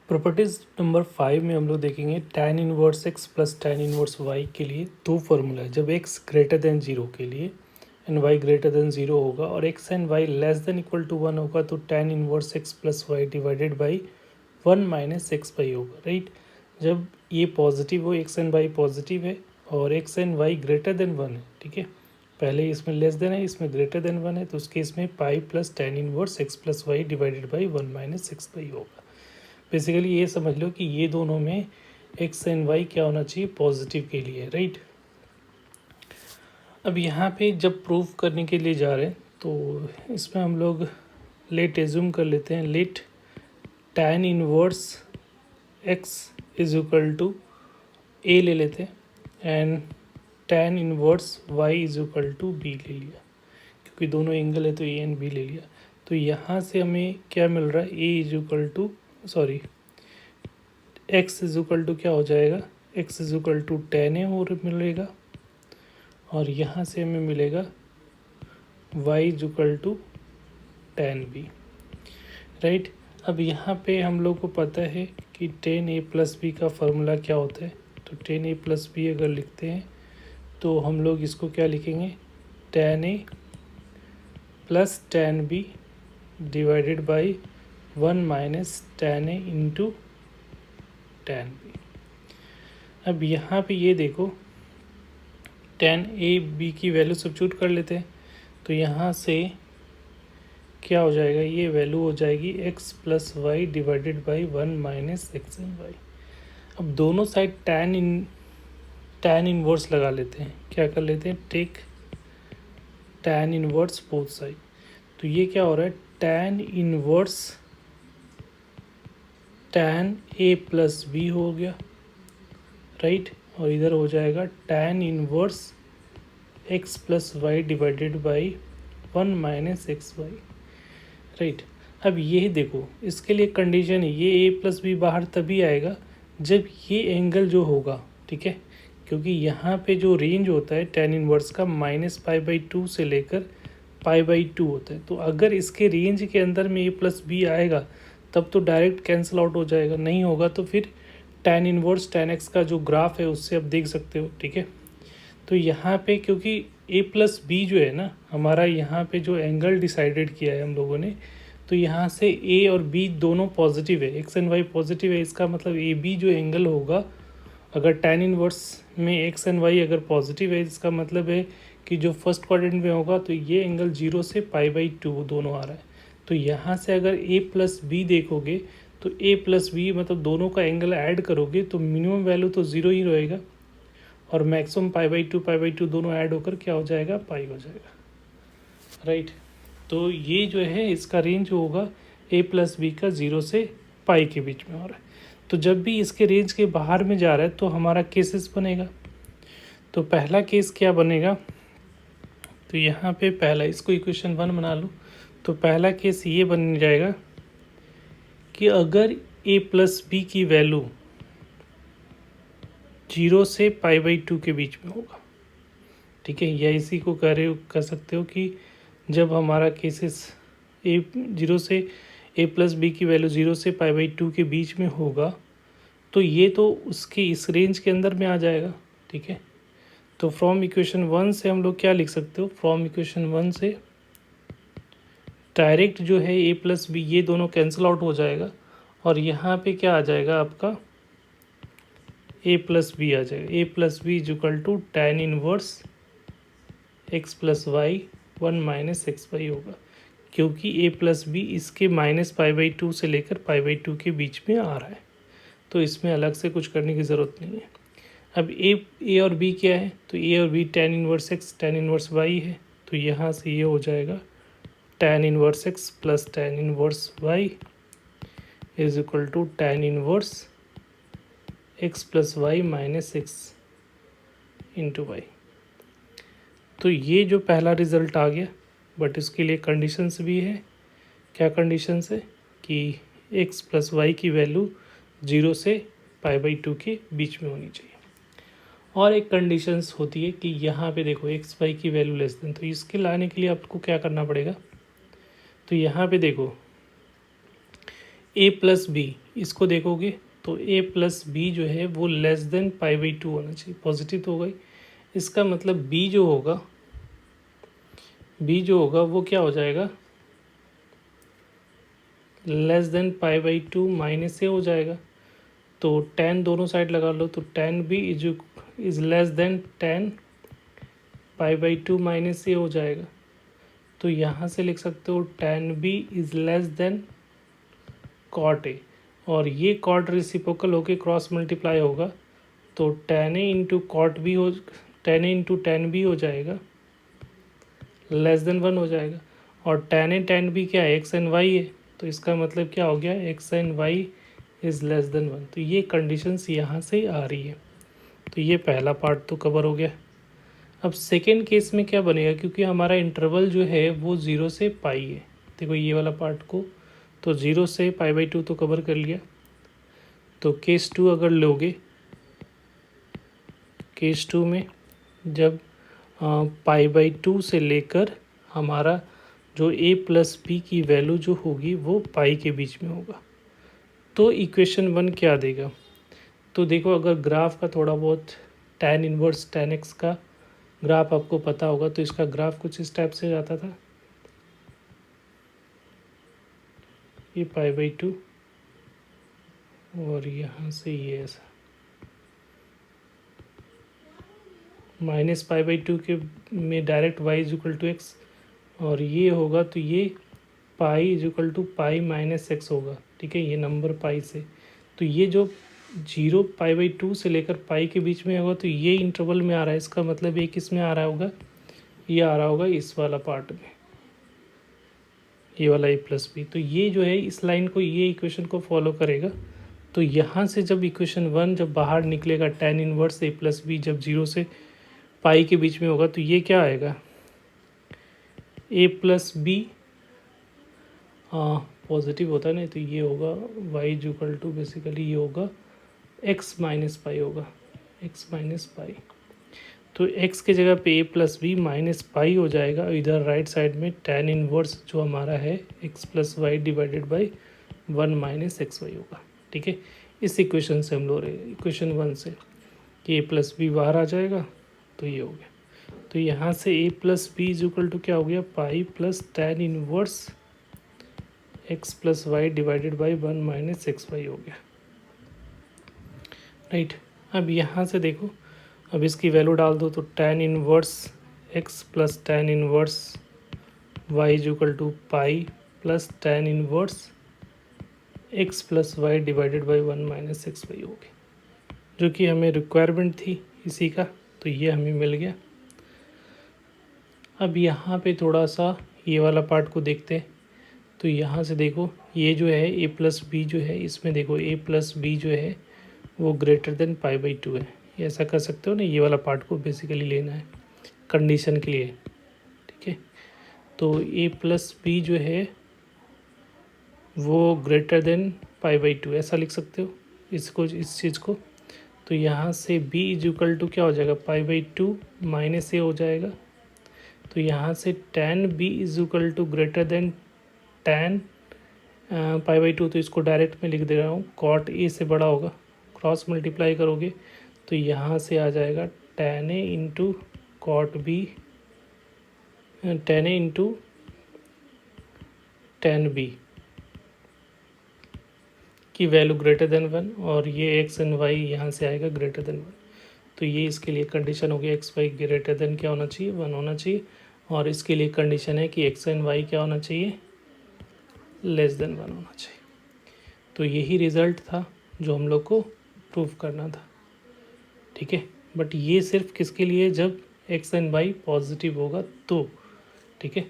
Properties number 5 में हम लोग देखेंगे tan inverse x plus tan inverse y के लिए दो फार्मूला है। जब x ग्रेटर देन 0 के लिए एंड y ग्रेटर देन 0 होगा और x and y less than equal to 1 होगा तो tan inverse x plus y divided by 1 minus x y होगा, राइट। जब ये पॉजिटिव हो, x एंड y पॉजिटिव है और x and y greater than 1 है, ठीक है। पहले इसमें लेस देन है, इसमें ग्रेटर देन 1 है, तो उस केस में pi plus tan inverse x plus y divided by 1 minus x y होगा। बेसिकली ये समझ लो कि ये दोनों में एक्स एंड वाई क्या होना चाहिए, पॉजिटिव के लिए, राइट। अब यहाँ पे जब प्रूव करने के लिए जा रहे हैं तो इसमें हम लोग लेट एज्यूम कर लेते हैं, let tan inverse x is equal to A ले लेते हैं and tan inverse y is equal to B ले लिया, क्योंकि दोनों एंगल है तो ए एंड बी ले लिया। तो यहाँ से हमें क्या मिल रहा है, A is equal to x is equal to क्या हो जाएगा, x is equal to tan A और मिलेगा और यहाँ से हमें मिलेगा y is equal to tan B, right. अब यहाँ पे हम लोग को पता है कि tan a प्लस बी का फार्मूला क्या होता है, तो tan a प्लस बी अगर लिखते हैं तो हम लोग इसको क्या लिखेंगे, tan a plus tan B divided by 1 minus tan a into tan B. अब यहाँ पे ये देखो tan ए बी की वैल्यू सब्स्टिट्यूट कर लेते हैं तो यहाँ से क्या हो जाएगा, ये वैल्यू हो जाएगी x plus y divided by 1 minus x and y. अब दोनों साइड tan इनवर्स लगा लेते हैं, क्या कर लेते हैं, take tan inverse both side. तो ये क्या हो रहा है, tan inverse tan A plus B हो गया, राइट। और इधर हो जाएगा tan inverse x plus y divided by 1 minus x y, right. अब ये देखो, इसके लिए कंडीशन है, ये a प्लस बी बाहर तभी आएगा जब ये एंगल जो होगा, ठीक है, क्योंकि यहाँ पे जो रेंज होता है tan इनवर्स का -π/2 से लेकर π/2 होता है। तो अगर इसके रेंज के अंदर में a प्लस बी आएगा तब तो डायरेक्ट कैंसिल आउट हो जाएगा, नहीं होगा तो फिर tan इनवर्स tan x का जो ग्राफ है उससे आप देख सकते हो, ठीक है। तो यहाँ पे क्योंकि a प्लस बी जो है ना, हमारा यहाँ पे जो एंगल डिसाइडेड किया है हम लोगों ने, तो यहाँ से a और b दोनों पॉजिटिव है, x एंड y पॉजिटिव है, इसका मतलब ए बी जो एंगल होगा, अगर tan इनवर्स में x एंड y अगर पॉजिटिव है, इसका मतलब है कि जो फर्स्ट क्वाड्रेंट में होगा तो ये एंगल 0 से π/2 दोनों आ रहा है। तो यहाँ से अगर a प्लस बी देखोगे तो a प्लस बी मतलब दोनों का एंगल ऐड करोगे तो मिनिमम वैल्यू तो 0 ही रहेगा और मैक्सिमम π/2 दोनों ऐड होकर क्या हो जाएगा, पाई हो जाएगा, राइट। तो ये जो है इसका रेंज होगा a प्लस बी का 0 से पाई के बीच में हो रहा है। तो जब भी इसके रेंज के बाहर में जा रहा है तो हमारा केसेस बनेगा। तो पहला केस क्या बनेगा, तो यहाँ पे पहला, इसको इक्वेशन 1 बना लूँ, तो पहला केस ये बन जाएगा कि अगर a प्लस बी की वैल्यू 0 से π/2 के बीच में होगा, ठीक है, या इसी को कर सकते हो कि जब हमारा केसेस a प्लस बी की वैल्यू 0 से π/2 के बीच में होगा तो ये तो उसके इस रेंज के अंदर में आ जाएगा, ठीक है। तो फ्रॉम इक्वेशन 1 से हम लोग क्या लिख सकते हो, फ्रॉम इक्वेशन 1 से डायरेक्ट जो है a प्लस बी ये दोनों कैंसिल आउट हो जाएगा और यहाँ पे क्या आ जाएगा आपका a प्लस बी आ जाएगा, a plus B is equal to tan inverse x plus y 1 minus x y होगा, क्योंकि a प्लस बी इसके -π/2 से लेकर π/2 के बीच में आ रहा है, तो इसमें अलग से कुछ करने की ज़रूरत नहीं है। अब a और b क्या है, तो a और b tan inverse x tan inverse y है, तो यहाँ से ये हो जाएगा tan inverse x plus tan inverse y is equal to tan inverse x plus y minus x into y. तो ये जो पहला रिज़ल्ट आ गया, बट इसके लिए कंडीशंस भी है। क्या कंडीशंस है कि x प्लस वाई की वैल्यू 0 से π/2 के बीच में होनी चाहिए। और एक कंडीशंस होती है कि यहाँ पे देखो एक्स वाई की वैल्यू लेस देन, तो इसके लाने के लिए आपको क्या करना पड़ेगा, तो यहाँ पे देखो ए प्लस बी, इसको देखोगे तो ए प्लस बी जो है वो लेस देन π/2 होना चाहिए, पॉजिटिव तो होगा ही। इसका मतलब बी जो होगा वो क्या हो जाएगा, लेस देन π/2 माइनस ए हो जाएगा। तो tan दोनों साइड लगा लो, तो tan B is less than tan π/2 minus A हो जाएगा। तो यहाँ से लिख सकते हो tan B is less than cot A, और ये cot रेसिप्रोकल होके क्रॉस मल्टीप्लाई होगा, तो tan A into cot B हो, tan A into tan B हो जाएगा, लेस देन 1 हो जाएगा। और tan ए tan बी क्या है, एक्स एंड वाई है, तो इसका मतलब क्या हो गया, x and y is less than 1। तो ये कंडीशंस यहाँ से आ रही है। तो ये पहला पार्ट तो कवर हो गया। अब सेकेंड केस में क्या बनेगा, क्योंकि हमारा इंटरवल जो है वो 0 से पाई है। देखो ये वाला पार्ट को, तो 0 से π/2 तो कवर कर लिया। तो केस 2 अगर लोगे, केस 2 में जब π/2 से लेकर हमारा जो a प्लस बी की वैल्यू जो होगी वो पाई के बीच में होगा, तो इक्वेशन 1 क्या देगा। तो देखो अगर ग्राफ का थोड़ा बहुत tan इनवर्स tan x का ग्राफ आपको पता होगा, तो इसका ग्राफ कुछ इस टाइप से जाता था, ये π/2 और यहाँ से ये ऐसा -π/2 के में direct y is equal to x, और ये होगा तो ये pi is equal to pi minus x होगा। ठीक है, ये नंबर पाई से, तो ये जो 0 π/2 से लेकर पाई के बीच में होगा, तो ये इंटरवल में आ रहा है। इसका मतलब ये किस में आ रहा होगा, ये आ रहा होगा इस वाला पार्ट में, ये वाला a प्लस बी। तो ये जो है इस लाइन को, ये इक्वेशन को फॉलो करेगा। तो यहाँ से जब इक्वेशन 1 जब बाहर निकलेगा, tan inverse a plus B जब 0 से पाई के बीच में होगा, तो ये क्या आएगा, a प्लस बी पॉजिटिव होता है ना, तो ये होगा y is equal to basically ये होगा x माइनस पाई होगा, x माइनस पाई। तो x के जगह पे a plus B minus pi हो जाएगा। इधर राइट साइड में tan इनवर्स जो हमारा है x plus y divided by 1 minus x y होगा। ठीक है, इस इक्वेशन से हम लोग इक्वेशन 1 से कि a प्लस बी बाहर आ जाएगा, तो ये हो गया। तो यहाँ से a plus B is equal to क्या हो गया, pi plus tan inverse x plus y divided by 1 minus x y हो गया। राइट, अब यहाँ से देखो, अब इसकी वैल्यू डाल दो, तो tan inverse x plus tan inverse y is equal to pi plus tan inverse x plus y divided by 1 minus x y हो गया, जो कि हमें रिक्वायरमेंट थी इसी का, तो ये हमें मिल गया। अब यहाँ पे थोड़ा सा ये वाला पार्ट को देखते हैं। तो यहाँ से देखो, ये जो है a प्लस बी जो है, इसमें देखो a प्लस बी जो है वो ग्रेटर देन π/2 है। ऐसा कर सकते हो ना, ये वाला पार्ट को बेसिकली लेना है कंडीशन के लिए। ठीक है, तो a प्लस बी जो है वो ग्रेटर देन π/2 ऐसा लिख सकते हो इसको, इस चीज़ को। तो यहाँ से b इज इक्वल टू क्या हो जाएगा, π/2 माइनस ए हो जाएगा। तो यहाँ से tan b is equal to greater than tan π/2, तो इसको डायरेक्ट में लिख दे रहा हूँ, cot a से बड़ा होगा, क्रॉस मल्टीप्लाई करोगे तो यहाँ से आ जाएगा tan a into cot B, tan a into tan b की वैल्यू ग्रेटर देन 1, और ये x एंड y यहाँ से आएगा ग्रेटर देन 1। तो ये इसके लिए कंडीशन हो गया, एक्स वाई ग्रेटर देन क्या होना चाहिए, 1 होना चाहिए। और इसके लिए कंडीशन है कि एक्स एंड वाई क्या होना चाहिए, लेस देन 1 होना चाहिए। तो यही रिज़ल्ट था जो हम लोग को प्रूव करना था। ठीक है, बट ये सिर्फ किसके लिए, जब एक्स एंड वाई पॉजिटिव होगा तो। ठीक है।